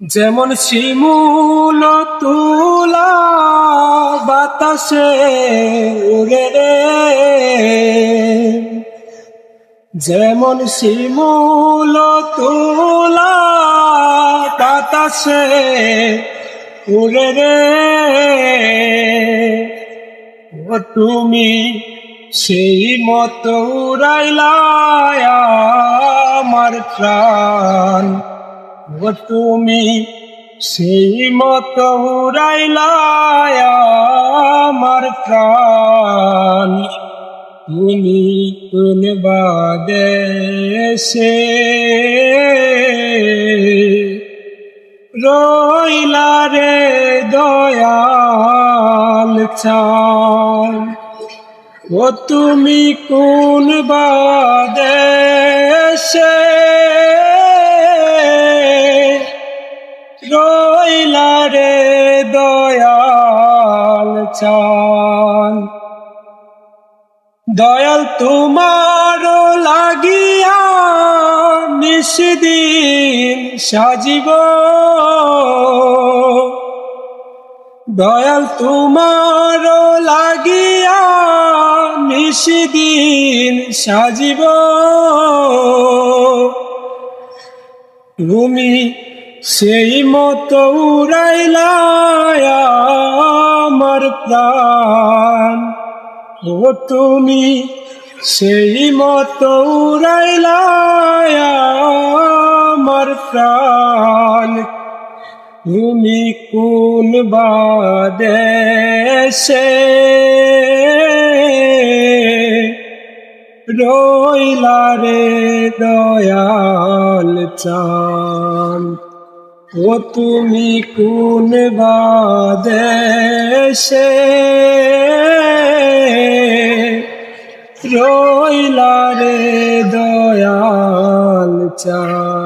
যেমন শিমুল তুলা বাতাসে উড়ে রে, যেমন শিমুল তুলা বাতাসে উড়ে রে, ও তুমি সেই মতো উড়াইলা আমার প্রাণ। ও তুমি সেই মতো উড়াইলা আমার প্রাণ। তুমি কোন বাদেশে রইলা রে দয়াল চান। ও তুমি কোন বাদেশে রইলা রে দয়াল চান। দয়াল তোমার লাগিয়া নিশিদিন সাজিব, দয়াল তোমার লাগিয়া নিশিদিন সাজিব। তুমি সেই মতো উড়াইলা আমার প্রাণ। ও তুমি সেই মতো উড়াইলা আমার প্রাণ। তুমি কোন বাদেশে রইলা রে দয়াল চান। ও তুমি কোন বাদেশে রইলা রে দয়াল চান।